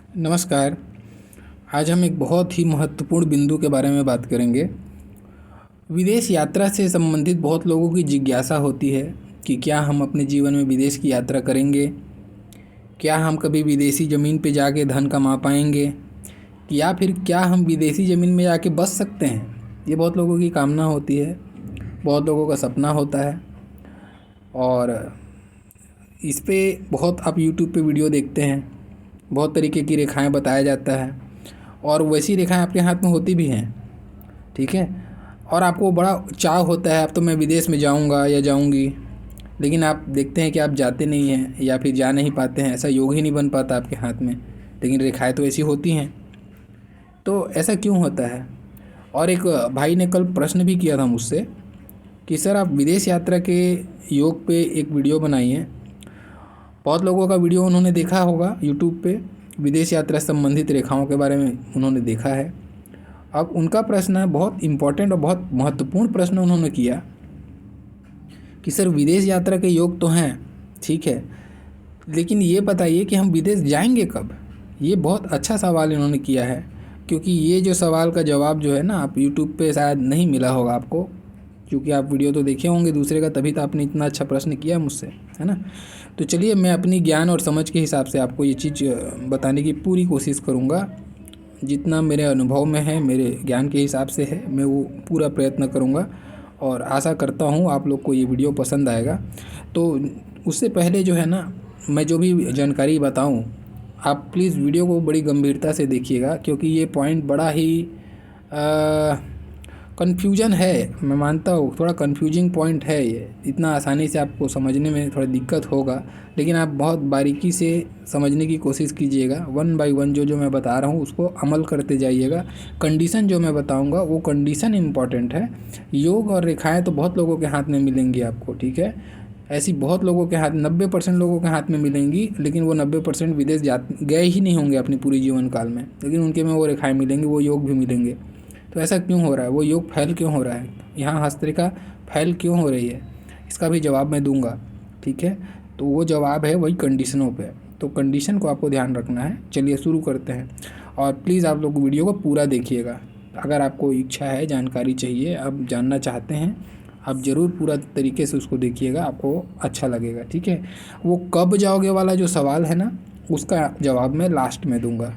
नमस्कार। आज हम एक बहुत ही महत्वपूर्ण बिंदु के बारे में बात करेंगे। विदेश यात्रा से संबंधित बहुत लोगों की जिज्ञासा होती है कि क्या हम अपने जीवन में विदेश की यात्रा करेंगे, क्या हम कभी विदेशी ज़मीन पे जाके धन कमा पाएंगे, या फिर क्या हम विदेशी ज़मीन में जाके बस सकते हैं। ये बहुत लोगों की कामना होती है, बहुत लोगों का सपना होता है। और इस पे बहुत आप यूट्यूब पे वीडियो देखते हैं, बहुत तरीके की रेखाएं बताया जाता है और वैसी रेखाएं आपके हाथ में होती भी हैं, ठीक है। और आपको बड़ा चाव होता है, अब तो मैं विदेश में जाऊंगा या जाऊंगी, लेकिन आप देखते हैं कि आप जाते नहीं हैं या फिर जा नहीं पाते हैं, ऐसा योग ही नहीं बन पाता आपके हाथ में, लेकिन रेखाएं तो ऐसी होती हैं। तो ऐसा क्यों होता है? और एक भाई ने कल प्रश्न भी किया था मुझसे कि सर आप विदेश यात्रा के योग पे एक वीडियो बनाई है। बहुत लोगों का वीडियो उन्होंने देखा होगा यूट्यूब पे, विदेश यात्रा से संबंधित रेखाओं के बारे में उन्होंने देखा है। अब उनका प्रश्न है, बहुत इम्पोर्टेंट और बहुत महत्वपूर्ण प्रश्न उन्होंने किया कि सर विदेश यात्रा के योग तो हैं, ठीक है, लेकिन ये बताइए कि हम विदेश जाएंगे कब। ये बहुत अच्छा सवाल इन्होंने किया है, क्योंकि ये जो सवाल का जवाब जो है ना, आप यूट्यूब पे शायद नहीं मिला होगा आपको, क्योंकि आप वीडियो तो देखे होंगे दूसरे का, तभी तो आपने इतना अच्छा प्रश्न किया मुझसे, है ना। तो चलिए मैं अपनी ज्ञान और समझ के हिसाब से आपको ये चीज़ बताने की पूरी कोशिश करूँगा। जितना मेरे अनुभव में है, मेरे ज्ञान के हिसाब से है, मैं वो पूरा प्रयत्न करूँगा और आशा करता हूँ आप लोग को ये वीडियो पसंद आएगा। तो उससे पहले जो है ना, मैं जो भी जानकारी बताऊँ, आप प्लीज़ वीडियो को बड़ी गंभीरता से देखिएगा, क्योंकि ये पॉइंट बड़ा ही कन्फ्यूजन है। मैं मानता हूँ थोड़ा कन्फ्यूजिंग पॉइंट है ये, इतना आसानी से आपको समझने में थोड़ा दिक्कत होगा, लेकिन आप बहुत बारीकी से समझने की कोशिश कीजिएगा। वन बाय वन जो मैं बता रहा हूँ उसको अमल करते जाइएगा। कंडीशन जो मैं बताऊँगा वो कंडीशन इम्पॉर्टेंट है। योग और रेखाएँ तो बहुत लोगों के हाथ में मिलेंगी आपको, ठीक है। ऐसी बहुत लोगों के हाथ, 90% लोगों के हाथ में मिलेंगी, लेकिन वो 90% विदेश जा गए ही नहीं होंगे अपने पूरे जीवन काल में, लेकिन उनके में वो रेखाएँ मिलेंगी, वो योग भी मिलेंगे। तो ऐसा क्यों हो रहा है? वो योग फैल क्यों हो रहा है? यहाँ हस्तरेखा फैल क्यों हो रही है? इसका भी जवाब मैं दूंगा, ठीक है। तो वो जवाब है वही कंडीशनों पे। तो कंडीशन को आपको ध्यान रखना है। चलिए शुरू करते हैं, और प्लीज़ आप लोग वीडियो को पूरा देखिएगा। अगर आपको इच्छा है, जानकारी चाहिए, आप जानना चाहते हैं, आप ज़रूर पूरा तरीके से उसको देखिएगा, आपको अच्छा लगेगा, ठीक है। वो कब जाओगे वाला जो सवाल है ना, उसका जवाब मैं लास्ट में दूंगा,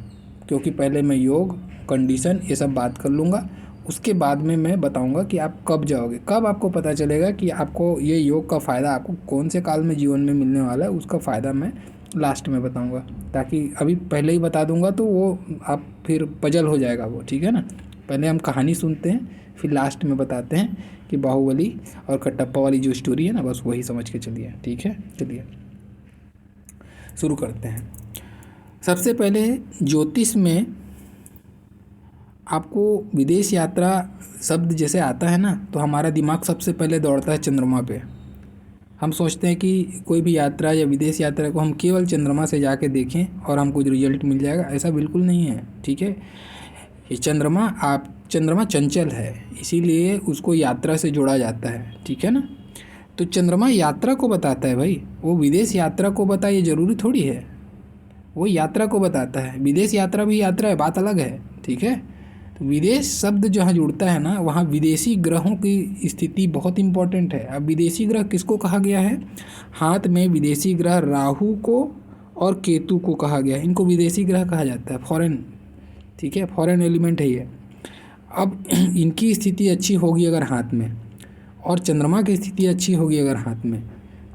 क्योंकि पहले मैं योग, कंडीशन, ये सब बात कर लूँगा। उसके बाद में मैं बताऊंगा कि आप कब जाओगे, कब आपको पता चलेगा कि आपको ये योग का फ़ायदा आपको कौन से काल में जीवन में मिलने वाला है, उसका फ़ायदा मैं लास्ट में बताऊंगा। ताकि अभी पहले ही बता दूंगा तो वो आप फिर पजल हो जाएगा वो, ठीक है ना। पहले हम कहानी सुनते हैं, फिर लास्ट में बताते हैं कि बाहुबली और कटप्पा वाली जो स्टोरी है ना, बस वही समझ के चलिए, ठीक है। चलिए शुरू करते हैं। सबसे पहले ज्योतिष में आपको विदेश यात्रा शब्द जैसे आता है ना, तो हमारा दिमाग सबसे पहले दौड़ता है चंद्रमा पे। हम सोचते हैं कि कोई भी यात्रा या विदेश यात्रा को हम केवल चंद्रमा से जाके देखें और हमको रिजल्ट मिल जाएगा, ऐसा बिल्कुल नहीं है, ठीक है। ये चंद्रमा चंचल है, इसीलिए उसको यात्रा से जोड़ा जाता है, ठीक है ना। तो चंद्रमा यात्रा को बताता है भाई, वो विदेश यात्रा को बताए ये ज़रूरी थोड़ी है। वो यात्रा को बताता है, विदेश यात्रा भी यात्रा है, बात अलग है, ठीक है। तो विदेश शब्द जहाँ जुड़ता है ना, वहाँ विदेशी ग्रहों की स्थिति बहुत इंपॉर्टेंट है। अब विदेशी ग्रह किसको कहा गया है? हाथ में विदेशी ग्रह राहु को और केतु को कहा गया है, इनको विदेशी ग्रह कहा जाता है, फॉरेन, ठीक है, फॉरेन एलिमेंट है ये। अब इनकी स्थिति अच्छी होगी अगर हाथ में, और चंद्रमा की स्थिति अच्छी होगी अगर हाथ में,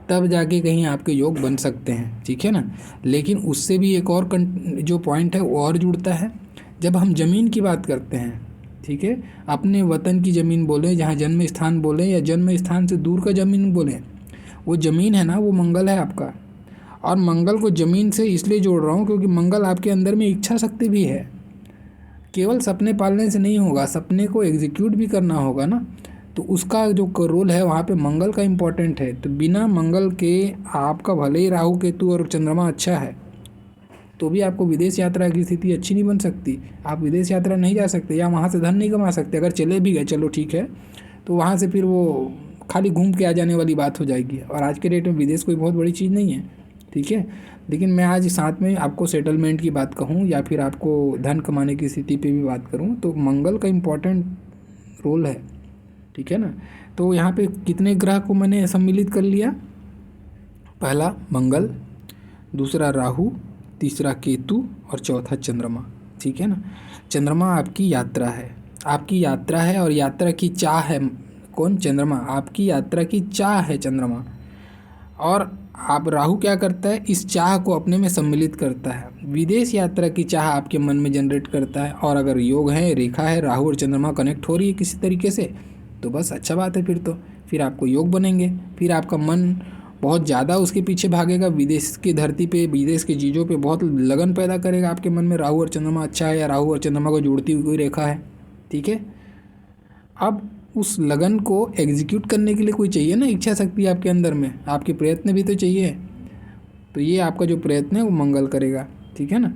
तब जाके कहीं आपके योग बन सकते हैं, ठीक है ना। लेकिन उससे भी एक और जो पॉइंट है वो और जुड़ता है। जब हम ज़मीन की बात करते हैं, ठीक है, अपने वतन की ज़मीन बोलें, जहाँ जन्म स्थान बोलें, या जन्म स्थान से दूर का ज़मीन बोलें, वो ज़मीन है ना, वो मंगल है आपका। और मंगल को ज़मीन से इसलिए जोड़ रहा हूँ क्योंकि मंगल आपके अंदर में इच्छा शक्ति भी है। केवल सपने पालने से नहीं होगा, सपने को एग्जीक्यूट भी करना होगा ना, तो उसका जो रोल है वहाँ पे मंगल का इम्पोर्टेंट है। तो बिना मंगल के आपका भले ही राहु केतु और चंद्रमा अच्छा है, तो भी आपको विदेश यात्रा की स्थिति अच्छी नहीं बन सकती। आप विदेश यात्रा नहीं जा सकते, या वहाँ से धन नहीं कमा सकते। अगर चले भी गए, चलो ठीक है, तो वहाँ से फिर वो खाली घूम के आ जाने वाली बात हो जाएगी। और आज के डेट में विदेश कोई बहुत बड़ी चीज़ नहीं है, ठीक है। लेकिन मैं आज साथ में आपको सेटलमेंट की बात कहूँ या फिर आपको धन कमाने की स्थिति पे भी बात करूँ तो मंगल का इम्पोर्टेंट रोल है, ठीक है ना। तो यहाँ पे कितने ग्रह को मैंने सम्मिलित कर लिया, पहला मंगल, दूसरा राहु, तीसरा केतु और चौथा चंद्रमा, ठीक है ना। चंद्रमा आपकी यात्रा है, आपकी यात्रा है और यात्रा की चाह है। कौन? चंद्रमा। आपकी यात्रा की चाह है चंद्रमा। और आप राहु क्या करता है, इस चाह को अपने में सम्मिलित करता है, विदेश यात्रा की चाह आपके मन में जनरेट करता है। और अगर योग है, रेखा है, राहु और चंद्रमा कनेक्ट हो रही है किसी तरीके से, तो बस अच्छा बात है। फिर आपको योग बनेंगे, फिर आपका मन बहुत ज़्यादा उसके पीछे भागेगा, विदेश की धरती पे, विदेश की चीज़ों पे बहुत लगन पैदा करेगा आपके मन में। राहु और चंद्रमा अच्छा है या राहु और चंद्रमा को जोड़ती हुई कोई रेखा है, ठीक है। अब उस लगन को एग्जीक्यूट करने के लिए कोई चाहिए ना, इच्छा शक्ति आपके अंदर में, आपके प्रयत्न भी तो चाहिए। तो ये आपका जो प्रयत्न है वो मंगल करेगा, ठीक है ना।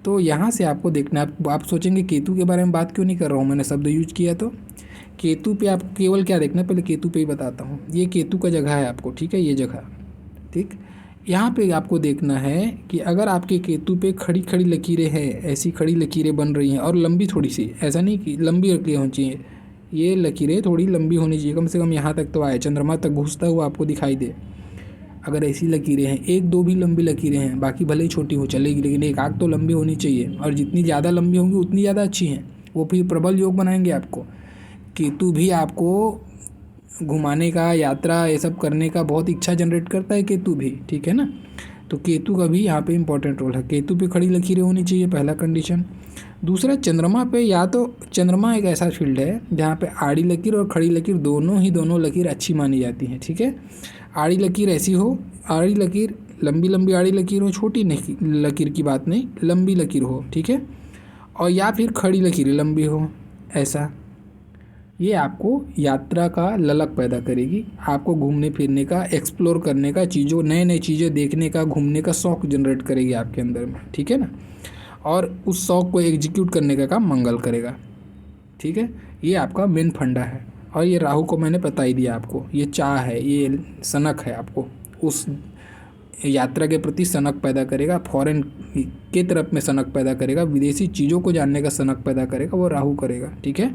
तो यहाँ से आपको देखना है, आप सोचेंगे केतु के बारे में बात क्यों नहीं कर रहा हूँ, मैंने शब्द यूज किया। तो केतु पे आप केवल क्या देखना है, पहले केतु पे ही बताता हूँ। ये केतु का जगह है आपको, ठीक है, ये जगह, ठीक। यहाँ पे आपको देखना है कि अगर आपके केतु पे खड़ी खड़ी लकीरें हैं, ऐसी खड़ी लकीरें बन रही हैं और लंबी थोड़ी सी, ऐसा नहीं कि लंबी लकीरें होनी चाहिए, ये लकीरें थोड़ी लंबी होनी चाहिए, कम से कम यहाँ तक तो आए, चंद्रमा तक घुसता हुआ आपको दिखाई दे। अगर ऐसी लकीरें हैं, एक दो भी लंबी लकीरें हैं, बाकी भले ही छोटी हो चलेगी, लेकिन एक आग तो लंबी होनी चाहिए। और जितनी ज़्यादा लंबी होंगी उतनी ज़्यादा अच्छी हैं, वो फिर प्रबल योग बनाएंगे आपको। केतु भी आपको घुमाने का, यात्रा, ये सब करने का बहुत इच्छा जनरेट करता है केतु भी, ठीक है ना। तो केतु का भी यहाँ पे इम्पोर्टेंट रोल है। केतु पे खड़ी लकीरें होनी चाहिए, पहला कंडीशन। दूसरा, चंद्रमा पे या तो चंद्रमा एक ऐसा फील्ड है जहाँ पे आड़ी लकीर और खड़ी लकीर दोनों लकीर अच्छी मानी जाती हैं, ठीक है। आड़ी लकीर ऐसी हो, आड़ी लकीर लंबी लंबी आड़ी लकीर हो, छोटी नहीं लकीर की बात नहीं, लंबी लकीर हो, ठीक है। और या फिर खड़ी लकीरें लंबी हो, ऐसा। ये आपको यात्रा का ललक पैदा करेगी, आपको घूमने फिरने का, एक्सप्लोर करने का, चीज़ों नए नए चीज़ें देखने का, घूमने का शौक़ जनरेट करेगी आपके अंदर में, ठीक है ना। और उस शौक़ को एग्जीक्यूट करने का काम मंगल करेगा, ठीक है। ये आपका मेन फंडा है। और ये राहु को मैंने बता ही दिया आपको, ये चाह है, ये सनक है, आपको उस यात्रा के प्रति सनक पैदा करेगा, फॉरेन के तरफ में सनक पैदा करेगा, विदेशी चीज़ों को जानने का सनक पैदा करेगा, वो राहु करेगा, ठीक है।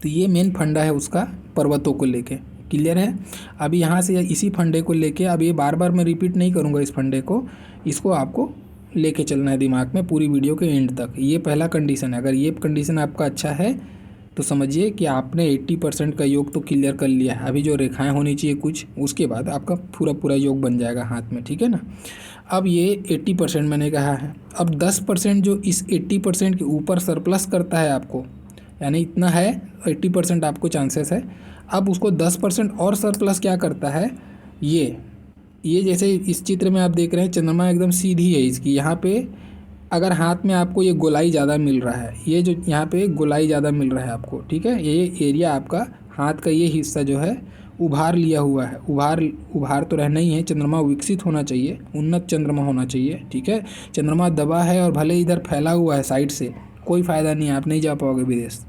तो ये मेन फंडा है उसका, पर्वतों को लेके, क्लियर है। अभी यहाँ से इसी फंडे को लेके, अब ये बार बार मैं रिपीट नहीं करूँगा इस फंडे को, इसको आपको लेके चलना है दिमाग में पूरी वीडियो के एंड तक। ये पहला कंडीशन है। अगर ये कंडीशन आपका अच्छा है तो समझिए कि आपने 80% का योग तो क्लियर कर लिया है। अभी जो रेखाएं होनी चाहिए कुछ, उसके बाद आपका पूरा योग बन जाएगा हाथ में, ठीक है ना। अब ये 80% मैंने कहा है। अब 10% जो इस 80% के ऊपर सरप्लस करता है आपको, यानी इतना है 80% आपको चांसेस है, अब उसको 10% और सरप्लस क्या करता है, ये जैसे इस चित्र में आप देख रहे हैं, चंद्रमा एकदम सीधी है इसकी, यहाँ पे अगर हाथ में आपको ये गोलाई ज़्यादा मिल रहा है, ये जो यहाँ पे गोलाई ज़्यादा मिल रहा है आपको, ठीक है, ये एरिया आपका हाथ का ये हिस्सा जो है उभार लिया हुआ है, उभार तो रहना ही है, चंद्रमा विकसित होना चाहिए, उन्नत चंद्रमा होना चाहिए, ठीक है। चंद्रमा दबा है और भले इधर फैला हुआ है साइड से, कोई फ़ायदा नहीं है, आप नहीं जा पाओगे विदेश,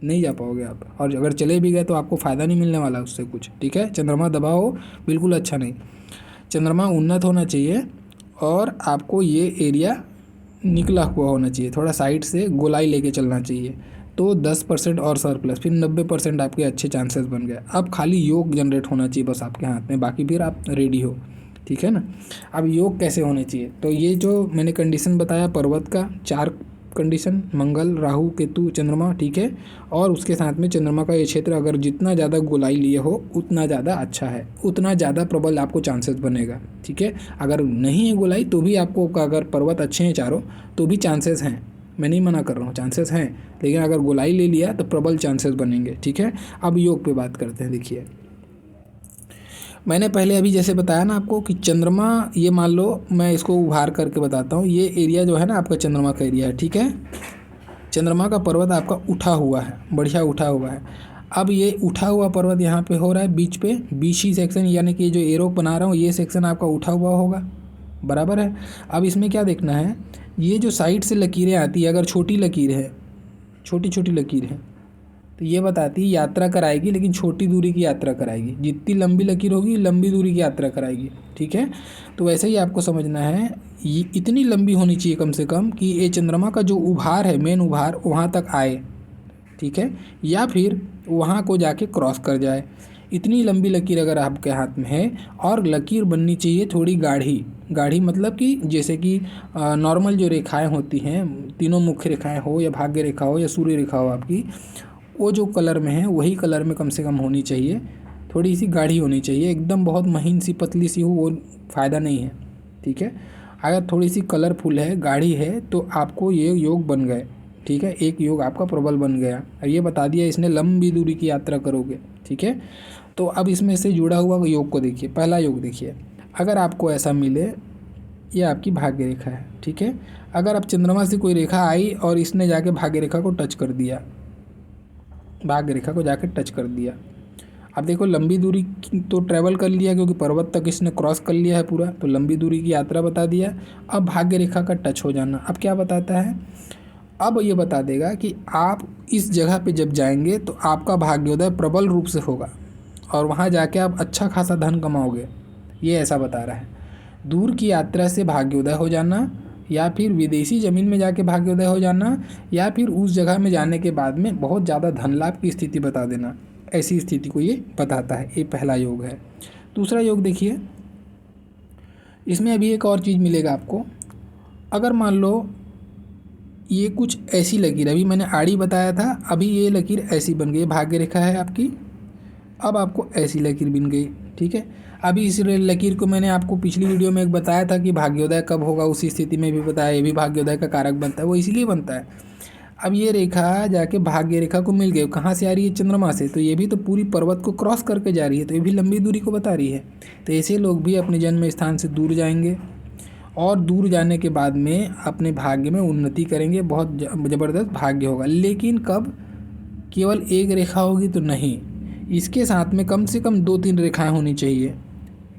नहीं जा पाओगे आप। और अगर चले भी गए तो आपको फ़ायदा नहीं मिलने वाला उससे कुछ, ठीक है। चंद्रमा दबा हो बिल्कुल अच्छा नहीं, चंद्रमा उन्नत होना चाहिए और आपको ये एरिया निकला हुआ होना चाहिए, थोड़ा साइड से गोलाई लेके चलना चाहिए। तो 10% और सरप्लस, फिर 90% आपके अच्छे चांसेस बन गए। अब खाली योग जनरेट होना चाहिए बस आपके हाथ में, बाकी फिर आप रेडी हो, ठीक है ना। अब योग कैसे होने चाहिए, तो ये जो मैंने कंडीशन बताया पर्वत का, 4 कंडीशन, मंगल, राहु, केतु, चंद्रमा, ठीक है। और उसके साथ में चंद्रमा का ये क्षेत्र अगर जितना ज़्यादा गोलाई लिए हो उतना ज़्यादा अच्छा है, उतना ज़्यादा प्रबल आपको चांसेस बनेगा, ठीक है। अगर नहीं है गोलाई तो भी आपको, अगर पर्वत अच्छे हैं चारों तो भी चांसेस हैं, मैं नहीं मना कर रहा हूँ, चांसेस हैं, लेकिन अगर गोलाई ले लिया तो प्रबल चांसेस बनेंगे, ठीक है। अब योग पे बात करते हैं। देखिए मैंने पहले अभी जैसे बताया ना आपको कि चंद्रमा, ये मान लो मैं इसको उभार करके बताता हूँ, ये एरिया जो है ना आपका चंद्रमा का एरिया है, ठीक है। चंद्रमा का पर्वत आपका उठा हुआ है, बढ़िया उठा हुआ है। अब ये उठा हुआ पर्वत यहाँ पे हो रहा है बीच पे, बीची सेक्शन, यानी कि जो एरो बना रहा हूँ ये सेक्शन आपका उठा हुआ होगा, बराबर है। अब इसमें क्या देखना है, ये जो साइड से लकीरें आती है, अगर छोटी लकीर है, छोटी छोटी लकीर है, तो ये बताती है यात्रा कराएगी लेकिन छोटी दूरी की यात्रा कराएगी, जितनी लंबी लकीर होगी लंबी दूरी की यात्रा कराएगी। ठीक है, तो वैसे ही आपको समझना है, ये इतनी लंबी होनी चाहिए कम से कम कि ये चंद्रमा का जो उभार है, मेन उभार वहाँ तक आए। ठीक है, या फिर वहाँ को जाके क्रॉस कर जाए। इतनी लंबी लकीर अगर आपके हाथ में है, और लकीर बननी चाहिए थोड़ी गाढ़ी। गाढ़ी मतलब कि जैसे कि नॉर्मल जो रेखाएं होती हैं, तीनों मुख्य रेखाएं हो या भाग्य रेखा हो या सूर्य रेखा हो आपकी, वो जो कलर में है वही कलर में कम से कम होनी चाहिए। थोड़ी सी गाढ़ी होनी चाहिए, एकदम बहुत महीन सी पतली सी हो वो फ़ायदा नहीं है। ठीक है, अगर थोड़ी सी कलरफुल है, गाढ़ी है, तो आपको ये योग बन गए। ठीक है, एक योग आपका प्रबल बन गया। अब ये बता दिया इसने लंबी दूरी की यात्रा करोगे। ठीक है, तो अब इसमें से जुड़ा हुआ योग को देखिए। पहला योग देखिए, अगर आपको ऐसा मिले, ये आपकी भाग्य रेखा है। ठीक है, अगर अब चंद्रमा से कोई रेखा आई और इसने जाके भाग्य रेखा को टच कर दिया, भाग्य रेखा को जाके टच कर दिया, अब देखो लंबी दूरी तो ट्रैवल कर लिया क्योंकि पर्वत तक इसने क्रॉस कर लिया है पूरा, तो लंबी दूरी की यात्रा बता दिया। अब भाग्य रेखा का टच हो जाना अब क्या बताता है, अब ये बता देगा कि आप इस जगह पे जब जाएंगे तो आपका भाग्योदय प्रबल रूप से होगा और वहाँ जाके आप अच्छा खासा धन कमाओगे, ये ऐसा बता रहा है। दूर की यात्रा से भाग्योदय हो जाना, या फिर विदेशी ज़मीन में जाके भाग्योदय हो जाना, या फिर उस जगह में जाने के बाद में बहुत ज़्यादा धन लाभ की स्थिति बता देना, ऐसी स्थिति को ये बताता है। ये पहला योग है। दूसरा योग देखिए, इसमें अभी एक और चीज़ मिलेगा आपको। अगर मान लो ये कुछ ऐसी लकीर, अभी मैंने आड़ी बताया था, अभी ये लकीर ऐसी बन गई, भाग्य रेखा है आपकी, अब आपको ऐसी लकीर बन गई। ठीक है, अभी इस लकीर को मैंने आपको पिछली वीडियो में एक बताया था कि भाग्योदय कब होगा, उसी स्थिति में भी बताया, ये भी भाग्योदय का कारक बनता है, वो इसीलिए बनता है। अब ये रेखा जाके भाग्य रेखा को मिल गई, कहाँ से आ रही है, चंद्रमा से, तो ये भी तो पूरी पर्वत को क्रॉस करके जा रही है, तो ये भी लंबी दूरी को बता रही है। तो ऐसे लोग भी अपने जन्म स्थान से दूर जाएंगे और दूर जाने के बाद में अपने भाग्य में उन्नति करेंगे, बहुत ज़बरदस्त भाग्य होगा। लेकिन कब, केवल एक रेखा होगी तो नहीं, इसके साथ में कम से कम 2-3 रेखाएं होनी चाहिए।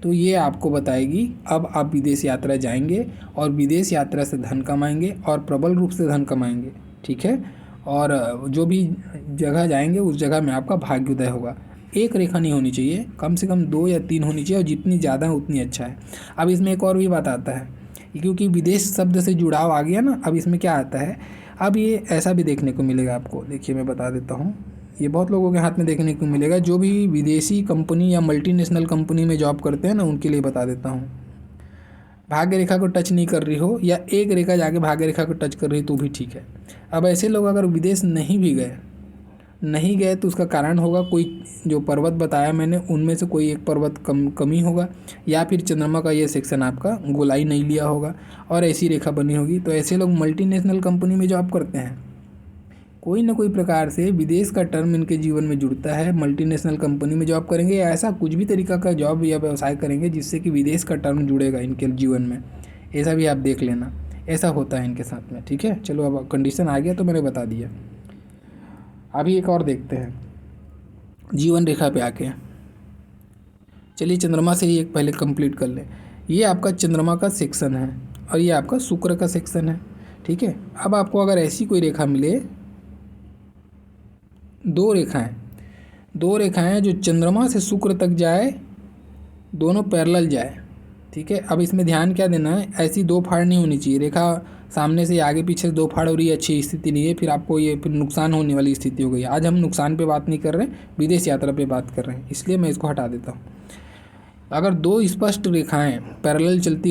तो ये आपको बताएगी अब आप विदेश यात्रा जाएंगे और विदेश यात्रा से धन कमाएंगे और प्रबल रूप से धन कमाएंगे। ठीक है, और जो भी जगह जाएंगे उस जगह में आपका भाग्योदय होगा। एक रेखा नहीं होनी चाहिए, कम से कम 2 या 3 होनी चाहिए, और जितनी ज़्यादा है उतनी अच्छा है। अब इसमें एक और भी बात आता है, क्योंकि विदेश शब्द से जुड़ाव आ गया ना, अब इसमें क्या आता है, अब ये ऐसा भी देखने को मिलेगा आपको। देखिए मैं बता देता हूँ, ये बहुत लोगों के हाथ में देखने को मिलेगा, जो भी विदेशी कंपनी या मल्टीनेशनल कंपनी में जॉब करते हैं ना, उनके लिए बता देता हूँ। भाग्य रेखा को टच नहीं कर रही हो या एक रेखा जाके भाग्य रेखा को टच कर रही तो भी ठीक है। अब ऐसे लोग अगर विदेश नहीं गए तो उसका कारण होगा, कोई जो पर्वत बताया मैंने उनमें से कोई एक पर्वत कमी होगा, या फिर चंद्रमा का ये सेक्शन आपका गोलाई नहीं लिया होगा और ऐसी रेखा बनी होगी। तो ऐसे लोग मल्टीनेशनल कंपनी में जॉब करते हैं, कोई ना कोई प्रकार से विदेश का टर्म इनके जीवन में जुड़ता है। मल्टीनेशनल कंपनी में जॉब करेंगे या ऐसा कुछ भी तरीका का जॉब या व्यवसाय करेंगे जिससे कि विदेश का टर्म जुड़ेगा इनके जीवन में, ऐसा भी आप देख लेना, ऐसा होता है इनके साथ में। ठीक है, चलो अब कंडीशन आ गया तो मैंने बता दिया। अभी एक और देखते हैं जीवन रेखा पे आके। चलिए चंद्रमा से ही एक पहले कंप्लीट कर लें। ये आपका चंद्रमा का सेक्शन है और ये आपका शुक्र का सेक्शन है। ठीक है, अब आपको अगर ऐसी कोई रेखा मिले, दो रेखाएं जो चंद्रमा से शुक्र तक जाए, दोनों पैरेलल जाए। ठीक है, अब इसमें ध्यान क्या देना है, ऐसी दो फाड़ नहीं होनी चाहिए, रेखा सामने से आगे पीछे दो फाड़ हो रही है, अच्छी स्थिति नहीं है, फिर आपको ये फिर नुकसान होने वाली स्थिति हो गई। आज हम नुकसान पे बात नहीं कर रहे, विदेश यात्रा पे बात कर रहे हैं, इसलिए मैं इसको हटा देता हूँ। अगर दो स्पष्ट रेखाएं पैरेलल चलती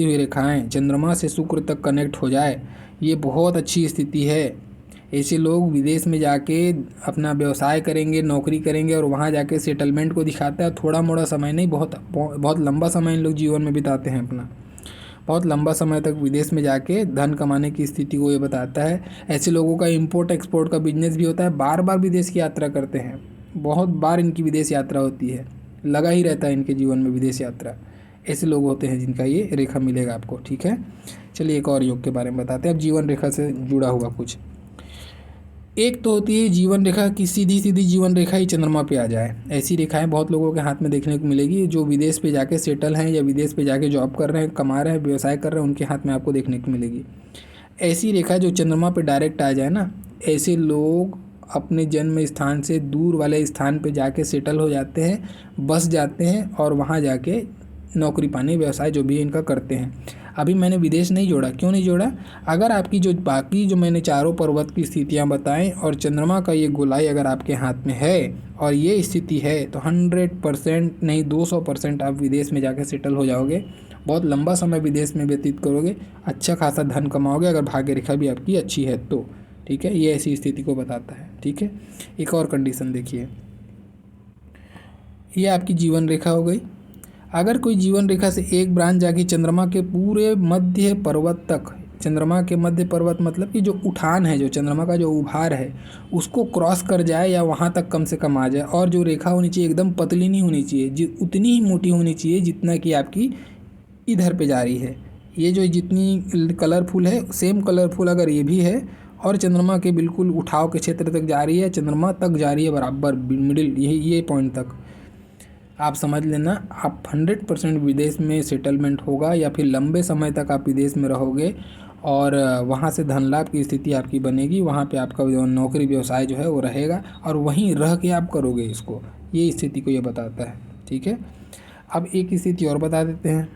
हुई रेखाएं चंद्रमा से शुक्र तक कनेक्ट हो जाए, ये बहुत अच्छी स्थिति है। ऐसे लोग विदेश में जाके अपना व्यवसाय करेंगे, नौकरी करेंगे और वहाँ जाके सेटलमेंट को दिखाता है। थोड़ा मोड़ा समय नहीं, बहुत लंबा समय इन लोग जीवन में बिताते हैं अपना, बहुत लंबा समय तक विदेश में जाके धन कमाने की स्थिति को ये बताता है। ऐसे लोगों का इंपोर्ट एक्सपोर्ट का बिजनेस भी होता है, बार बार विदेश की यात्रा करते हैं, बहुत बार इनकी विदेश यात्रा होती है, लगा ही रहता है इनके जीवन में विदेश यात्रा। ऐसे लोग होते हैं जिनका ये रेखा मिलेगा आपको। ठीक है, चलिए एक और योग के बारे में बताते हैं। अब जीवन रेखा से जुड़ा हुआ कुछ, एक तो होती है जीवन रेखा की सीधी जीवन रेखा ही चंद्रमा पे आ जाए। ऐसी रेखाएं बहुत लोगों के हाथ में देखने को मिलेगी, जो विदेश पे जाके सेटल हैं या विदेश पे जाके जॉब कर रहे हैं, कमा रहे हैं, व्यवसाय कर रहे हैं, उनके हाथ में आपको देखने को मिलेगी। ऐसी रेखा जो चंद्रमा पे डायरेक्ट आ जाए ना, ऐसे लोग अपने जन्म स्थान से दूर वाले स्थान पे जाके सेटल हो जाते हैं, बस जाते हैं और वहाँ जाके नौकरी पानी व्यवसाय जो भी इनका करते हैं। अभी मैंने विदेश नहीं जोड़ा, क्यों नहीं जोड़ा? अगर आपकी जो बाकी जो मैंने चारों पर्वत की स्थितियाँ बताएं और चंद्रमा का ये गोलाई अगर आपके हाथ में है और ये स्थिति है तो 100% नहीं 200% आप विदेश में जाके सेटल हो जाओगे। बहुत लंबा समय विदेश में व्यतीत करोगे, अच्छा खासा धन कमाओगे अगर भाग्य रेखा भी आपकी अच्छी है तो। ठीक है, ये ऐसी स्थिति को बताता है। ठीक है, एक और कंडीशन देखिए, ये आपकी जीवन रेखा हो गई। अगर कोई जीवन रेखा से एक ब्रांच जाके चंद्रमा के पूरे मध्य पर्वत तक, चंद्रमा के मध्य पर्वत मतलब कि जो उठान है, जो चंद्रमा का जो उभार है उसको क्रॉस कर जाए या वहाँ तक कम से कम आ जाए, और जो रेखा होनी चाहिए एकदम पतली नहीं होनी चाहिए, उतनी ही मोटी होनी चाहिए जितना कि आपकी इधर पे जा रही है। ये जो जितनी कलरफुल है सेम कलरफुल अगर ये भी है और चंद्रमा के बिल्कुल उठाव के क्षेत्र तक जा रही है, चंद्रमा तक जा रही है बराबर मिडिल, यही ये पॉइंट तक, आप समझ लेना आप 100% विदेश में सेटलमेंट होगा या फिर लंबे समय तक आप विदेश में रहोगे और वहाँ से धन लाभ की स्थिति आपकी बनेगी। वहाँ पे आपका जो नौकरी व्यवसाय जो है वो रहेगा और वहीं रह के आप करोगे इसको, ये स्थिति को ये बताता है। ठीक है, अब एक स्थिति और बता देते हैं।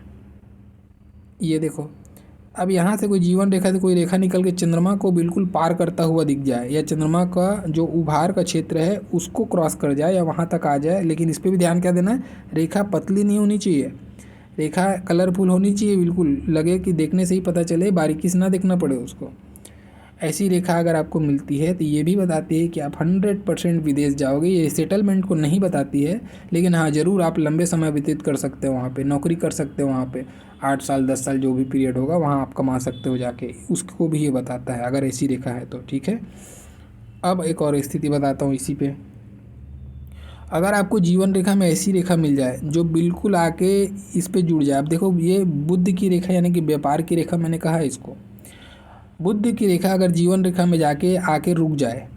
ये देखो, अब यहाँ से कोई जीवन रेखा से कोई रेखा निकल के चंद्रमा को बिल्कुल पार करता हुआ दिख जाए या चंद्रमा का जो उभार का क्षेत्र है उसको क्रॉस कर जाए या वहाँ तक आ जाए, लेकिन इस पर भी ध्यान क्या देना है, रेखा पतली नहीं होनी चाहिए, रेखा कलरफुल होनी चाहिए, बिल्कुल लगे कि देखने से ही पता चले, बारीकी से ना देखना पड़े उसको। ऐसी रेखा अगर आपको मिलती है तो ये भी बताती है कि आप 100% विदेश जाओगे। ये सेटलमेंट को नहीं बताती है, लेकिन हाँ ज़रूर आप लंबे समय व्यतीत कर सकते हो वहाँ पे, नौकरी कर सकते हो वहाँ पे, 8 साल 10 साल जो भी पीरियड होगा वहाँ आप कमा सकते हो जाके, उसको भी ये बताता है अगर ऐसी रेखा है तो। ठीक है, अब एक और स्थिति बताता हूँ इसी पे। अगर आपको जीवन रेखा में ऐसी रेखा मिल जाए जो बिल्कुल आके इस पे जुड़ जाए, अब देखो ये बुध की रेखा यानी कि व्यापार की रेखा मैंने कहा है इसको, बुध की रेखा अगर जीवन रेखा में जाके आके रुक जाए,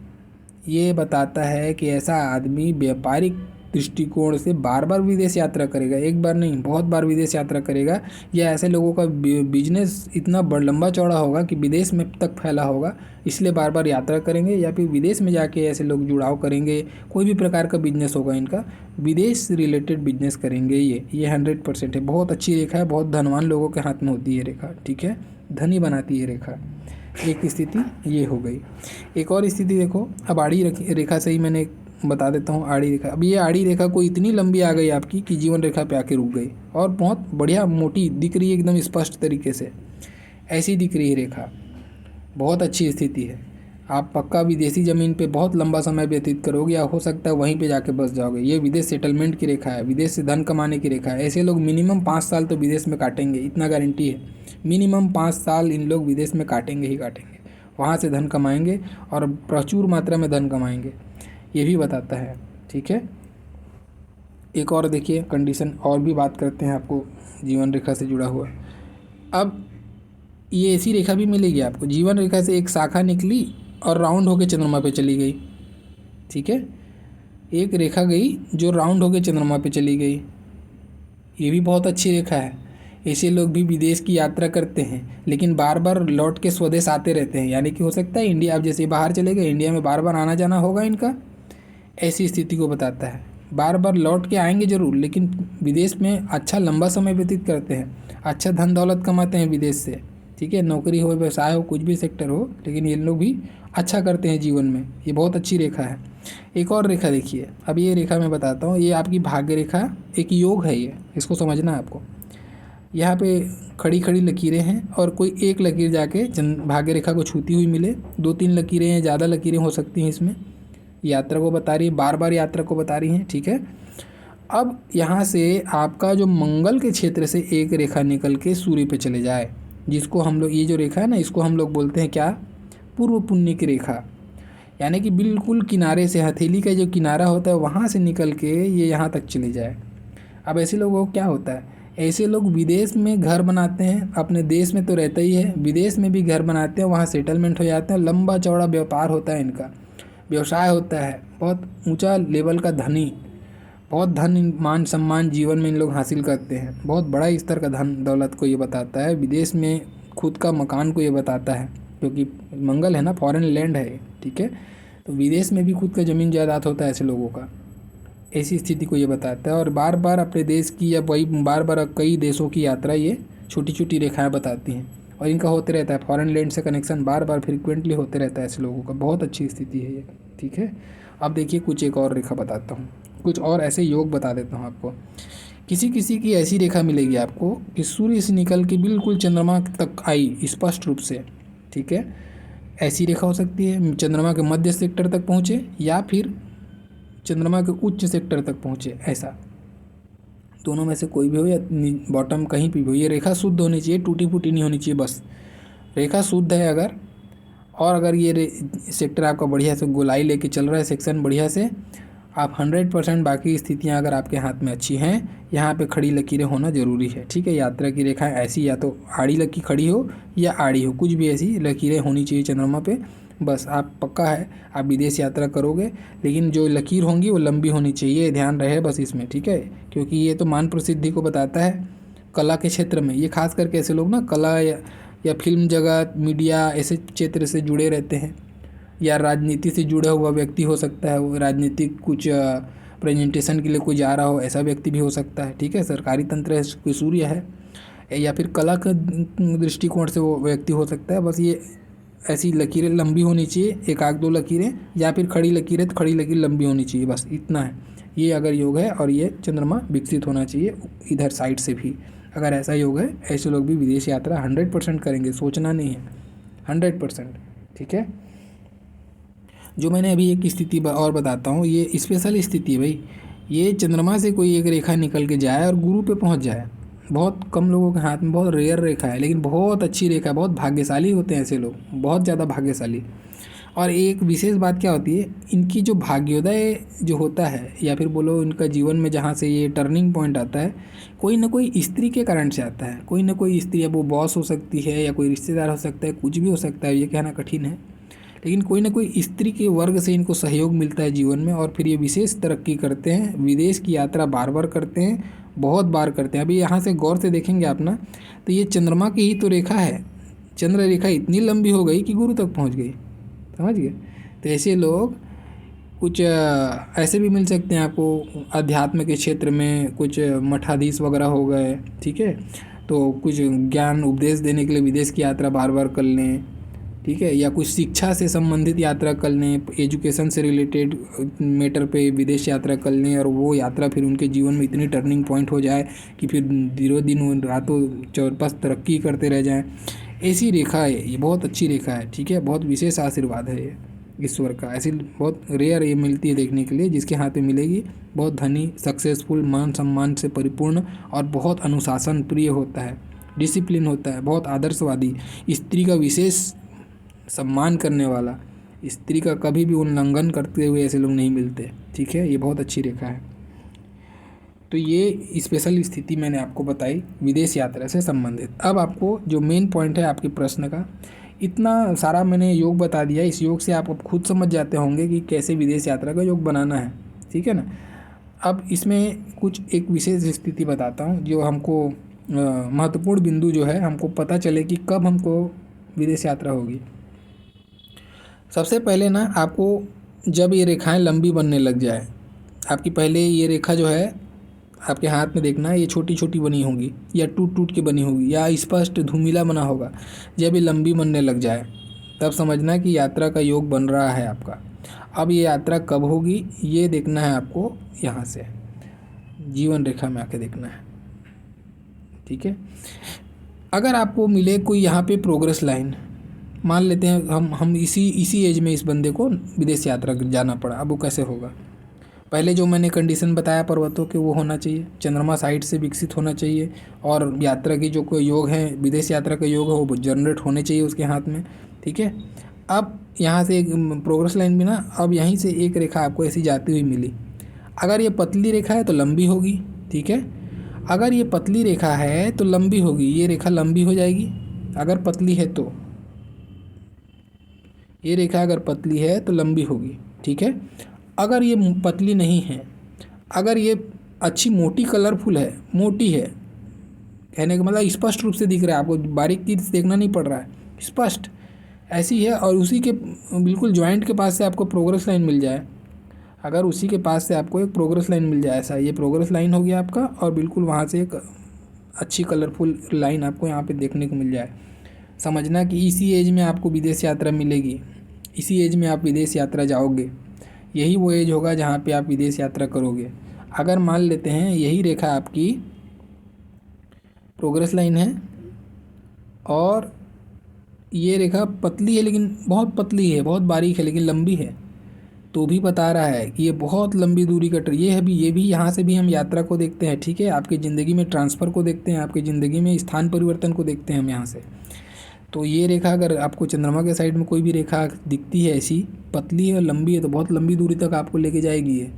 ये बताता है कि ऐसा आदमी व्यापारिक दृष्टिकोण से बार बार विदेश यात्रा करेगा, एक बार नहीं बहुत बार विदेश यात्रा करेगा, या ऐसे लोगों का बिजनेस इतना बड़ा लंबा चौड़ा होगा कि विदेश में तक फैला होगा, इसलिए बार बार यात्रा करेंगे या फिर विदेश में जाके ऐसे लोग जुड़ाव करेंगे, कोई भी प्रकार का बिजनेस होगा इनका, विदेश रिलेटेड बिजनेस करेंगे। ये 100% है, बहुत अच्छी रेखा है, बहुत धनवान लोगों के हाथ में होती है रेखा। ठीक है, धनी बनाती है रेखा। एक स्थिति ये हो गई। एक और स्थिति देखो, अब आड़ी रेखा से ही मैंने बता देता हूँ आड़ी रेखा। अब ये आड़ी रेखा कोई इतनी लंबी आ गई आपकी कि जीवन रेखा पे आके रुक गई और बहुत बढ़िया मोटी दिख रही है एकदम स्पष्ट तरीके से, ऐसी दिख रही है रेखा, बहुत अच्छी स्थिति है। आप पक्का विदेशी ज़मीन पे बहुत लंबा समय व्यतीत करोगे या हो सकता है वहीं पे जाके बस जाओगे। ये विदेश सेटलमेंट की रेखा है, विदेश से धन कमाने की रेखा है। ऐसे लोग मिनिमम 5 साल तो विदेश में काटेंगे, इतना गारंटी है, मिनिमम 5 साल इन लोग विदेश में काटेंगे ही काटेंगे, वहाँ से धन कमाएंगे और प्रचुर मात्रा में धन कमाएंगे, ये भी बताता है। ठीक है, एक और देखिए कंडीशन और भी बात करते हैं आपको जीवन रेखा से जुड़ा हुआ। अब ये ऐसी रेखा भी मिलेगी आपको, जीवन रेखा से एक शाखा निकली और राउंड होकर चंद्रमा पे चली गई। ठीक है, एक रेखा गई जो राउंड होकर चंद्रमा पे चली गई, ये भी बहुत अच्छी रेखा है। ऐसे लोग भी विदेश की यात्रा करते हैं लेकिन बार बार लौट के स्वदेश आते रहते हैं, यानी कि हो सकता है इंडिया, अब जैसे बाहर चले गए इंडिया में बार बार आना जाना होगा इनका, ऐसी स्थिति को बताता है। बार बार लौट के आएंगे ज़रूर, लेकिन विदेश में अच्छा लंबा समय व्यतीत करते हैं, अच्छा धन दौलत कमाते हैं विदेश से। ठीक है, नौकरी हो व्यवसाय हो कुछ भी सेक्टर हो, लेकिन ये लोग भी अच्छा करते हैं जीवन में, ये बहुत अच्छी रेखा है। एक और रेखा देखिए, अब ये रेखा मैं बताता हूँ, ये आपकी भाग्य रेखा एक योग है, ये इसको समझना है आपको। यहाँ पे खड़ी खड़ी लकीरें हैं और कोई एक लकीर जाके भाग्य रेखा को छूती हुई मिले, 2-3 लकीरें हैं, ज़्यादा लकीरें हो सकती हैं इसमें, यात्रा को बता रही है, बार बार यात्रा को बता रही हैं। ठीक है, अब यहाँ से आपका जो मंगल के क्षेत्र से एक रेखा निकल के सूर्य पे चले जाए, जिसको हम लोग, ये जो रेखा है ना इसको हम लोग बोलते हैं क्या, पूर्व पुण्य की रेखा, यानी कि बिल्कुल किनारे से, हथेली का जो किनारा होता है वहाँ से निकल के ये यहाँ तक चले जाए। अब ऐसे लोगों को क्या होता है, ऐसे लोग विदेश में घर बनाते हैं, अपने देश में तो रहता ही है, विदेश में भी घर बनाते हैं, वहाँ सेटलमेंट हो जाते हैं, लंबा चौड़ा व्यापार होता है इनका, व्यवसाय होता है, बहुत ऊंचा लेवल का धनी, बहुत धन मान सम्मान जीवन में इन लोग हासिल करते हैं, बहुत बड़ा स्तर का धन दौलत को ये बताता है। विदेश में खुद का मकान को ये बताता है, क्योंकि मंगल है ना, फॉरेन लैंड है। ठीक है, तो विदेश में भी खुद का ज़मीन जायदाद होता है ऐसे लोगों का। ऐसी स्थिति को ये बताता है। और बार बार अपने देश की या वही बार बार कई देशों की यात्रा ये छोटी छोटी रेखाएं बताती हैं और इनका होते रहता है। फॉरेन लैंड से कनेक्शन बार बार फ्रिक्वेंटली होते रहता है ऐसे लोगों का। बहुत अच्छी स्थिति है ये, ठीक है। अब देखिए कुछ एक और रेखा बताता हूँ, कुछ और ऐसे योग बता देता हूँ आपको। किसी किसी की ऐसी रेखा मिलेगी आपको कि सूर्य से निकल के बिल्कुल चंद्रमा तक आई स्पष्ट रूप से, ठीक है। ऐसी रेखा हो सकती है चंद्रमा के मध्य सेक्टर तक पहुँचे या फिर चंद्रमा के उच्च सेक्टर तक पहुँचे, ऐसा दोनों में से कोई भी हो या बॉटम कहीं भी हो। ये रेखा शुद्ध होनी चाहिए, टूटी फूटी नहीं होनी चाहिए, बस रेखा शुद्ध है अगर। और अगर ये सेक्टर आपका बढ़िया से गोलाई लेके चल रहा है, सेक्शन बढ़िया से, आप 100% बाकी स्थितियां अगर आपके हाथ में अच्छी हैं, यहाँ पे खड़ी लकीरें होना ज़रूरी है, ठीक है। यात्रा की रेखाएं ऐसी या तो आड़ी लकीर खड़ी हो या आड़ी हो, कुछ भी ऐसी लकीरें होनी चाहिए चंद्रमा पे, बस आप पक्का है आप विदेश यात्रा करोगे। लेकिन जो लकीर होंगी वो लंबी होनी चाहिए, ध्यान रहे बस इसमें, ठीक है। क्योंकि ये तो मान प्रसिद्धि को बताता है कला के क्षेत्र में। ये खास करके ऐसे लोग ना कला या फिल्म जगत, मीडिया, ऐसे क्षेत्र से जुड़े रहते हैं, या राजनीति से जुड़ा हुआ व्यक्ति हो सकता है, वो राजनीतिक कुछ प्रेजेंटेशन के लिए कोई जा रहा हो, ऐसा व्यक्ति भी हो सकता है, ठीक है। सरकारी तंत्र है, कोई सूर्य है, या फिर कला के दृष्टिकोण से वो व्यक्ति हो सकता है। बस ये ऐसी लकीरें लंबी होनी चाहिए, एक आध दो लकीरें, या फिर खड़ी लकीरें तो खड़ी लकीर लंबी होनी चाहिए, बस इतना है। ये अगर योग है और ये चंद्रमा विकसित होना चाहिए इधर साइड से भी, अगर ऐसा योग है, ऐसे लोग भी विदेश यात्रा 100% करेंगे, सोचना नहीं है, 100%, ठीक है। जो मैंने अभी एक स्थिति और बताता हूँ, ये स्पेशल स्थिति है भाई। ये चंद्रमा से कोई एक रेखा निकल के जाए और गुरु पे पहुँच जाए, बहुत कम लोगों के हाथ में, बहुत रेयर रेखा है, लेकिन बहुत अच्छी रेखा है, बहुत भाग्यशाली होते हैं ऐसे लोग, बहुत ज़्यादा भाग्यशाली। और एक विशेष बात क्या होती है, इनकी जो भाग्योदय जो होता है, या फिर बोलो इनका जीवन में जहाँ से ये टर्निंग पॉइंट आता है, कोई ना कोई स्त्री के कारण से आता है। कोई ना कोई स्त्री, अब वो बॉस हो सकती है या कोई रिश्तेदार हो सकता है, कुछ भी हो सकता है, ये कहना कठिन है, लेकिन कोई ना कोई स्त्री के वर्ग से इनको सहयोग मिलता है जीवन में, और फिर ये विशेष तरक्की करते हैं, विदेश की यात्रा बार बार करते हैं, बहुत बार करते हैं। अभी यहाँ से गौर से देखेंगे आप ना, तो ये चंद्रमा की ही तो रेखा है, चंद्र रेखा इतनी लंबी हो गई कि गुरु तक पहुँच गई, समझ गए। तो ऐसे लोग कुछ ऐसे भी मिल सकते हैं आपको अध्यात्म के क्षेत्र में, कुछ मठाधीश वगैरह हो गए, ठीक है। तो कुछ ज्ञान उपदेश देने के लिए विदेश की यात्रा बार बार कर लें, ठीक है। या कुछ शिक्षा से संबंधित यात्रा कर लें, एजुकेशन से रिलेटेड मैटर पे विदेश यात्रा कर लें, और वो यात्रा फिर उनके जीवन में इतनी टर्निंग पॉइंट हो जाए कि फिर दिनों दिन रातों चौपस तरक्की करते रह जाएं। ऐसी रेखा है ये, बहुत अच्छी रेखा है, ठीक है। बहुत विशेष आशीर्वाद है ये ईश्वर का, ऐसी बहुत रेयर ये मिलती है देखने के लिए, जिसके हाथ में मिलेगी बहुत धनी, सक्सेसफुल, मान सम्मान से परिपूर्ण, और बहुत अनुशासन प्रिय होता है, डिसिप्लिन होता है, बहुत आदर्शवादी, स्त्री का विशेष सम्मान करने वाला, स्त्री का कभी भी उल्लंघन करते हुए ऐसे लोग नहीं मिलते, ठीक है। ये बहुत अच्छी रेखा है। तो ये स्पेशल स्थिति मैंने आपको बताई विदेश यात्रा से संबंधित। अब आपको जो मेन पॉइंट है आपके प्रश्न का, इतना सारा मैंने योग बता दिया, इस योग से आप अब खुद समझ जाते होंगे कि कैसे विदेश यात्रा का योग बनाना है, ठीक है ना। अब इसमें कुछ एक विशेष स्थिति बताता हूँ जो हमको महत्वपूर्ण बिंदु जो है हमको पता चले कि कब हमको विदेश यात्रा होगी। सबसे पहले ना आपको जब ये रेखाएं लंबी बनने लग जाए, आपकी पहले ये रेखा जो है आपके हाथ में देखना है, ये छोटी छोटी बनी होंगी या टूट टूट के बनी होगी या स्पष्ट धूमिला बना होगा। जब ये लंबी बनने लग जाए तब समझना कि यात्रा का योग बन रहा है आपका। अब ये यात्रा कब होगी ये देखना है आपको, यहाँ से जीवन रेखा में आके देखना है, ठीक है। अगर आपको मिले कोई यहाँ पे प्रोग्रेस लाइन, मान लेते हैं हम इसी एज में इस बंदे को विदेश यात्रा जाना पड़ा, अब वो कैसे होगा। पहले जो मैंने कंडीशन बताया पर्वतों के, वो होना चाहिए, चंद्रमा साइड से विकसित होना चाहिए, और यात्रा की जो कोई योग है, विदेश यात्रा का योग है, वो जनरेट होने चाहिए उसके हाथ में, ठीक है। अब यहाँ से एक प्रोग्रेस लाइन भी ना, अब यहीं से एक रेखा आपको ऐसी जाती हुई मिली। अगर ये पतली रेखा है तो लंबी होगी, ठीक है। अगर ये पतली रेखा है तो लंबी होगी, ये रेखा लंबी हो जाएगी अगर पतली है तो, ये रेखा अगर पतली है तो लंबी होगी, ठीक है। अगर ये पतली नहीं है, अगर ये अच्छी मोटी कलरफुल है, मोटी है, कहने का मतलब स्पष्ट रूप से दिख रहा है आपको, बारीकी से देखना नहीं पड़ रहा है, स्पष्ट ऐसी है। और उसी के बिल्कुल जॉइंट के पास से आपको प्रोग्रेस लाइन मिल जाए, अगर उसी के पास से आपको एक प्रोग्रेस लाइन मिल जाए, ऐसा ये प्रोग्रेस लाइन हो गया आपका, और बिल्कुल वहाँ से एक अच्छी कलरफुल लाइन आपको यहाँ पे देखने को मिल जाए, समझना कि इसी एज में आपको विदेश यात्रा मिलेगी, इसी एज में आप विदेश यात्रा जाओगे, यही वो एज होगा जहाँ पे आप विदेश यात्रा करोगे। अगर मान लेते हैं यही रेखा आपकी प्रोग्रेस लाइन है और ये रेखा पतली है, लेकिन बहुत पतली है, बहुत बारीक है, लेकिन लंबी है, तो भी बता रहा है कि ये बहुत लंबी दूरी का ये भी यहाँ से भी हम यात्रा को देखते हैं, ठीक है, आपकी ज़िंदगी में ट्रांसफ़र को देखते हैं, आपकी ज़िंदगी में स्थान परिवर्तन को देखते हैं हम यहाँ से। तो ये रेखा अगर आपको चंद्रमा के साइड में कोई भी रेखा दिखती है ऐसी पतली है और लंबी है, तो बहुत लंबी दूरी तक आपको लेके जाएगी ये,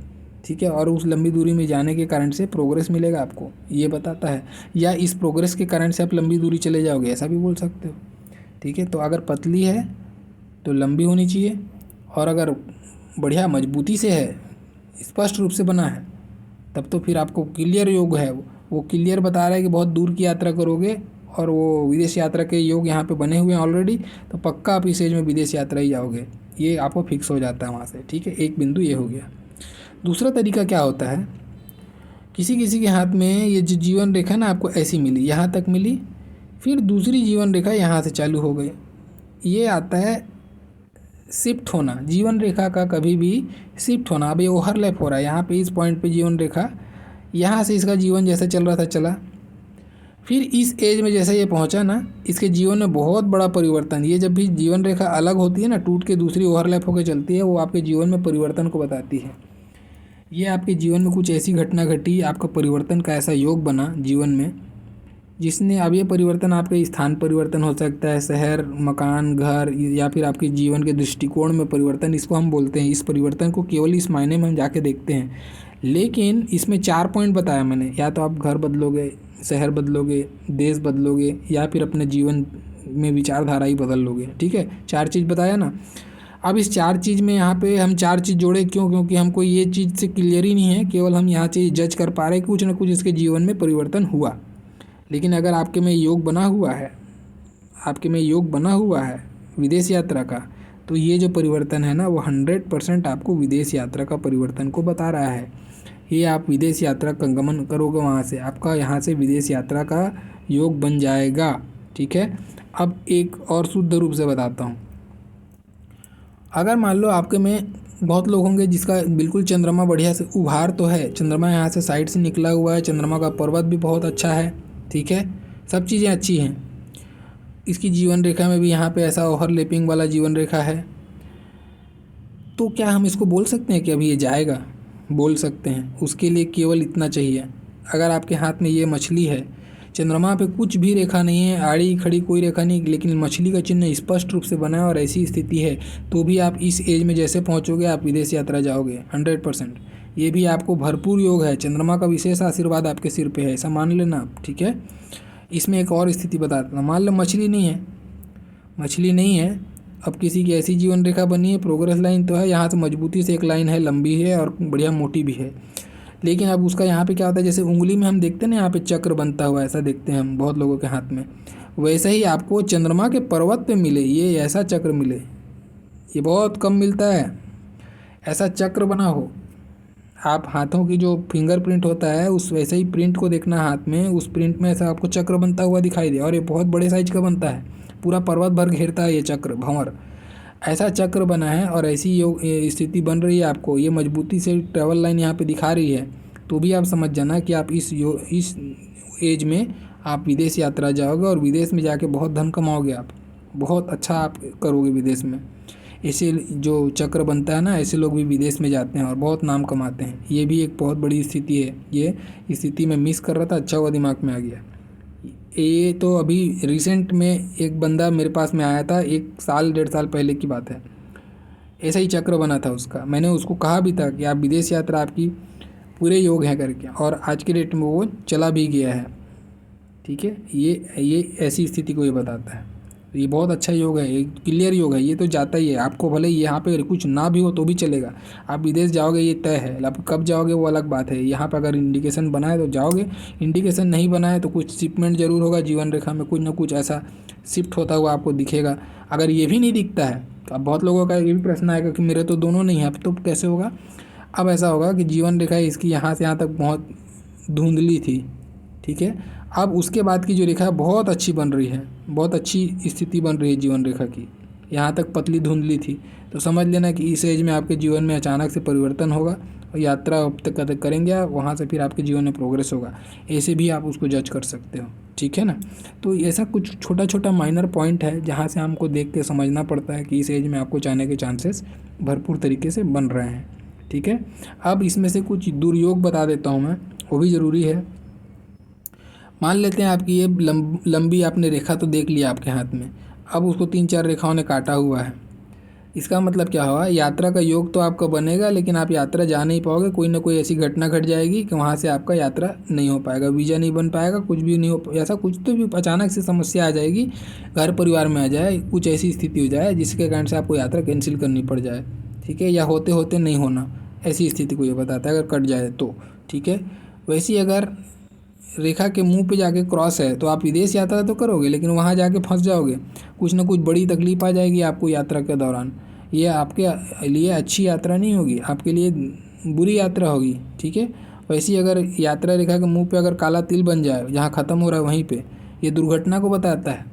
ठीक है, और उस लंबी दूरी में जाने के कारण से प्रोग्रेस मिलेगा आपको, ये बताता है। या इस प्रोग्रेस के कारण से आप लंबी दूरी चले जाओगे, ऐसा भी बोल सकते हो, ठीक है। तो अगर पतली है तो लंबी होनी चाहिए, और अगर बढ़िया मजबूती से है, स्पष्ट रूप से बना है, तब तो फिर आपको क्लियर योग है, वो क्लियर बता रहा है कि बहुत दूर की यात्रा करोगे, और वो विदेश यात्रा के योग यहाँ पे बने हुए हैं ऑलरेडी, तो पक्का आप इस एज में विदेश यात्रा ही जाओगे, ये आपको फिक्स हो जाता है वहाँ से, ठीक है। एक बिंदु ये हो गया। दूसरा तरीका क्या होता है, किसी किसी के हाथ में ये जो जीवन रेखा ना आपको ऐसी मिली, यहाँ तक मिली, फिर दूसरी जीवन रेखा यहाँ से चालू हो गई, ये आता है शिफ्ट होना, जीवन रेखा का कभी भी शिफ्ट होना। अब ये ओवरलैप हो रहा है, यहाँ पे इस पॉइंट पे जीवन रेखा, यहाँ से इसका जीवन जैसे चल रहा था चला, फिर इस एज में जैसे ये पहुँचा ना, इसके जीवन में बहुत बड़ा परिवर्तन, ये जब भी जीवन रेखा अलग होती है ना, टूट के दूसरी ओवरलैप होकर चलती है, वो आपके जीवन में परिवर्तन को बताती है। ये आपके जीवन में कुछ ऐसी घटना घटी, आपका परिवर्तन का ऐसा योग बना जीवन में, जिसने, अब ये परिवर्तन आपके स्थान परिवर्तन हो सकता है, शहर, मकान, घर, या फिर आपके जीवन के दृष्टिकोण में परिवर्तन, इसको हम बोलते हैं। इस परिवर्तन को केवल इस मायने में हम जाके देखते हैं, लेकिन इसमें 4 पॉइंट बताया मैंने, या तो आप घर बदलोगे, शहर बदलोगे, देश बदलोगे, या फिर अपने जीवन में विचारधारा ही बदल लोगे, ठीक है। 4 चीज़ बताया ना। अब इस 4 चीज़ में यहाँ पे हम 4 चीज़ जोड़े क्यों, क्योंकि हमको ये चीज़ से क्लियर ही नहीं है, केवल हम यहाँ से जज कर पा रहे हैं कुछ ना कुछ इसके जीवन में परिवर्तन हुआ। लेकिन अगर आपके में योग बना हुआ है, आपके में योग बना हुआ है विदेश यात्रा का, तो ये जो परिवर्तन है ना, वो 100% आपको विदेश यात्रा का परिवर्तन को बता रहा है। ये आप विदेश यात्रा का गमन करोगे, वहाँ से आपका यहाँ से विदेश यात्रा का योग बन जाएगा, ठीक है। अब एक और शुद्ध रूप से बताता हूँ, अगर मान लो आपके में बहुत लोग होंगे जिसका बिल्कुल चंद्रमा बढ़िया से उभार तो है, चंद्रमा यहाँ से साइड से निकला हुआ है, चंद्रमा का पर्वत भी बहुत अच्छा है, ठीक है, सब चीज़ें अच्छी हैं, इसकी जीवन रेखा में भी यहाँ पे ऐसा ओवरलैपिंग वाला जीवन रेखा है, तो क्या हम इसको बोल सकते हैं कि अभी ये जाएगा? बोल सकते हैं। उसके लिए केवल इतना चाहिए, अगर आपके हाथ में ये मछली है, चंद्रमा पे कुछ भी रेखा नहीं है, आड़ी खड़ी कोई रेखा नहीं, लेकिन मछली का चिन्ह स्पष्ट रूप से बना है और ऐसी स्थिति है, तो भी आप इस एज में जैसे पहुंचोगे आप विदेश यात्रा जाओगे 100%। ये भी आपको भरपूर योग है, चंद्रमा का विशेष आशीर्वाद आपके सिर पे है, ऐसा मान लेना आप, ठीक है। इसमें एक और स्थिति बताता हूँ, मान लो मछली नहीं है, मछली नहीं है, अब किसी की ऐसी जीवन रेखा बनी है, प्रोग्रेस लाइन तो है, यहाँ से मजबूती से एक लाइन है, लंबी है और बढ़िया मोटी भी है, लेकिन अब उसका यहाँ पे क्या होता है, जैसे उंगली में हम देखते हैं ना यहाँ पे चक्र बनता हुआ, ऐसा देखते हैं हम बहुत लोगों के हाथ में, वैसे ही आपको चंद्रमा के पर्वत पे मिले ये ऐसा चक्र मिले, ये बहुत कम मिलता है, ऐसा चक्र बना हो, आप हाथों की जो फिंगरप्रिंट होता है उस वैसे ही प्रिंट को देखना हाथ में, उस प्रिंट में ऐसा आपको चक्र बनता हुआ दिखाई दे, और ये बहुत बड़े साइज का बनता है, पूरा पर्वत भर घेरता है ये चक्र, भंवर ऐसा चक्र बना है, और ऐसी योग स्थिति बन रही है आपको, ये मजबूती से ट्रैवल लाइन यहाँ पे दिखा रही है, तो भी आप समझ जाना कि आप इस एज में आप विदेश यात्रा जाओगे, और विदेश में जाके बहुत धन कमाओगे, आप बहुत अच्छा आप करोगे विदेश में। ऐसे जो चक्र बनता है ना, ऐसे लोग भी विदेश में जाते हैं और बहुत नाम कमाते हैं, ये भी एक बहुत बड़ी स्थिति है, ये स्थिति में मिस कर रहा था, अच्छा हुआ दिमाग में आ गया। ये तो अभी रिसेंट में एक बंदा मेरे पास में आया था, 1 साल 1.5 साल पहले की बात है, ऐसा ही चक्र बना था उसका, मैंने उसको कहा भी था कि आप विदेश यात्रा आपकी पूरे योग हैं करके, और आज के डेट में वो चला भी गया है, ठीक है। ये ऐसी स्थिति को ये बताता है, तो ये बहुत अच्छा योग है, एक क्लियर योग है, ये तो जाता ही है। आपको भले यहाँ पे कुछ ना भी हो तो भी चलेगा, आप विदेश जाओगे ये तय है। अब कब जाओगे वो अलग बात है। यहाँ पर अगर इंडिकेशन बना है तो जाओगे, इंडिकेशन नहीं बना है तो कुछ शिपमेंट जरूर होगा, जीवन रेखा में कुछ ना कुछ ऐसा शिफ्ट होता हुआ आपको दिखेगा। अगर ये भी नहीं दिखता है तो अब बहुत लोगों का ये भी प्रश्न आएगा कि मेरे तो दोनों नहीं है, अब तो कैसे होगा। अब ऐसा होगा कि जीवन रेखा इसकी यहाँ से यहाँ तक बहुत धुंधली थी, ठीक है। अब उसके बाद की जो रेखा है बहुत अच्छी बन रही है, बहुत अच्छी स्थिति बन रही है जीवन रेखा की। यहाँ तक पतली धुंधली थी, तो समझ लेना कि इस एज में आपके जीवन में अचानक से परिवर्तन होगा और यात्रा अब तक करेंगे आप, वहाँ से फिर आपके जीवन में प्रोग्रेस होगा। ऐसे भी आप उसको जज कर सकते हो, ठीक है ना। तो ऐसा कुछ छोटा छोटा माइनर पॉइंट है जहाँ से हमको देख के समझना पड़ता है कि इस एज में आपको जाने के चांसेस भरपूर तरीके से बन रहे हैं, ठीक है। अब इसमें से कुछ दुर्योग बता देता हूँ मैं, वो भी ज़रूरी है। मान लेते हैं आपकी ये लंबी आपने रेखा तो देख लिया आपके हाथ में, अब उसको 3-4 रेखाओं ने काटा हुआ है। इसका मतलब क्या हुआ, यात्रा का योग तो आपका बनेगा लेकिन आप यात्रा जा नहीं पाओगे, कोई ना कोई ऐसी घटना घट जाएगी कि वहाँ से आपका यात्रा नहीं हो पाएगा, वीज़ा नहीं बन पाएगा, कुछ भी नहीं हो, ऐसा कुछ तो भी अचानक से समस्या आ जाएगी, घर परिवार में आ जाए, कुछ ऐसी स्थिति हो जाए जिसके कारण से आपको यात्रा कैंसिल करनी पड़ जाए, ठीक है। या होते होते नहीं होना, ऐसी स्थिति को ये बताता है अगर कट जाए तो, ठीक है। वैसे अगर रेखा के मुंह पे जाके क्रॉस है तो आप विदेश यात्रा तो करोगे लेकिन वहाँ जाके फंस जाओगे, कुछ ना कुछ बड़ी तकलीफ आ जाएगी आपको यात्रा के दौरान। ये आपके लिए अच्छी यात्रा नहीं होगी, आपके लिए बुरी यात्रा होगी, ठीक है। वैसे ही अगर यात्रा रेखा के मुंह पे अगर काला तिल बन जाए जहाँ ख़त्म हो रहा है वहीं पे, ये दुर्घटना को बताता है।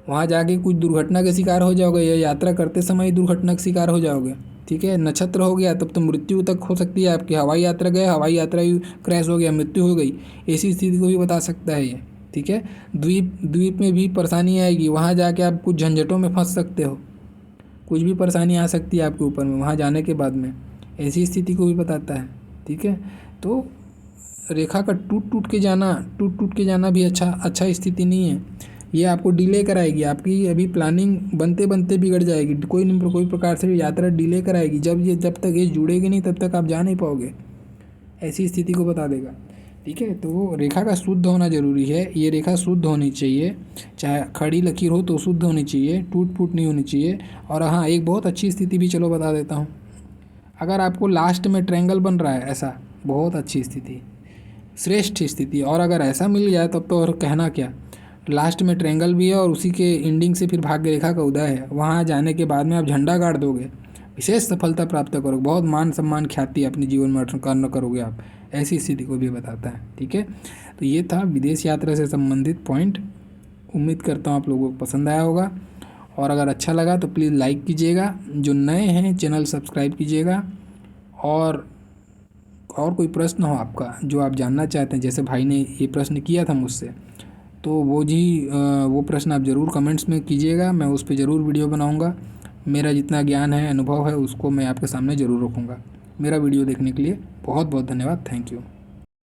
वहाँ जाके कुछ दुर्घटना के शिकार हो जाओगे या यात्रा करते समय ही दुर्घटना के शिकार हो जाओगे, ठीक है। नक्षत्र हो गया तब तो मृत्यु तक हो सकती है आपकी, हवाई यात्रा गए, हवाई यात्रा ही क्रैश हो गया, मृत्यु हो गई, ऐसी स्थिति को भी बता सकता है ये, ठीक है। द्वीप में भी परेशानी आएगी, वहाँ जाके आप कुछ झंझटों में फंस सकते हो, कुछ भी परेशानी आ सकती है आपके ऊपर में वहाँ जाने के बाद में, ऐसी स्थिति को भी बताता है, ठीक है। तो रेखा का टूट टूट के जाना भी अच्छा स्थिति नहीं है, ये आपको डिले कराएगी, आपकी अभी प्लानिंग बनते बनते बिगड़ जाएगी, कोई प्रकार से यात्रा डिले कराएगी। जब तक ये जुड़ेगी नहीं तब तक आप जा नहीं पाओगे, ऐसी स्थिति को बता देगा, ठीक है। तो रेखा का शुद्ध होना ज़रूरी है, ये रेखा शुद्ध होनी चाहिए, चाहे खड़ी लकीर हो तो शुद्ध होनी चाहिए, टूट फूट नहीं होनी चाहिए। और हाँ, एक बहुत अच्छी स्थिति भी चलो बता देता हूँ, अगर आपको लास्ट में ट्रायंगल बन रहा है ऐसा, बहुत अच्छी स्थिति, श्रेष्ठ स्थिति। और अगर ऐसा मिल जाए तब तो और कहना क्या, लास्ट में ट्रायंगल भी है और उसी के एंडिंग से फिर भाग्य रेखा का उदय है, वहाँ जाने के बाद में आप झंडा गाड़ दोगे, विशेष सफलता प्राप्त करोगे, बहुत मान सम्मान ख्याति अपने जीवन में अर्जन करोगे आप, ऐसी स्थिति को भी बताता है, ठीक है। तो ये था विदेश यात्रा से संबंधित पॉइंट, उम्मीद करता हूँ आप लोगों को पसंद आया होगा, और अगर अच्छा लगा तो प्लीज़ लाइक कीजिएगा, जो नए हैं चैनल सब्सक्राइब कीजिएगा। और कोई प्रश्न हो आपका जो आप जानना चाहते हैं, जैसे भाई ने ये प्रश्न किया था मुझसे, तो वो प्रश्न आप ज़रूर कमेंट्स में कीजिएगा, मैं उस पर ज़रूर वीडियो बनाऊंगा। मेरा जितना ज्ञान है, अनुभव है, उसको मैं आपके सामने ज़रूर रखूँगा। मेरा वीडियो देखने के लिए बहुत बहुत धन्यवाद, थैंक यू।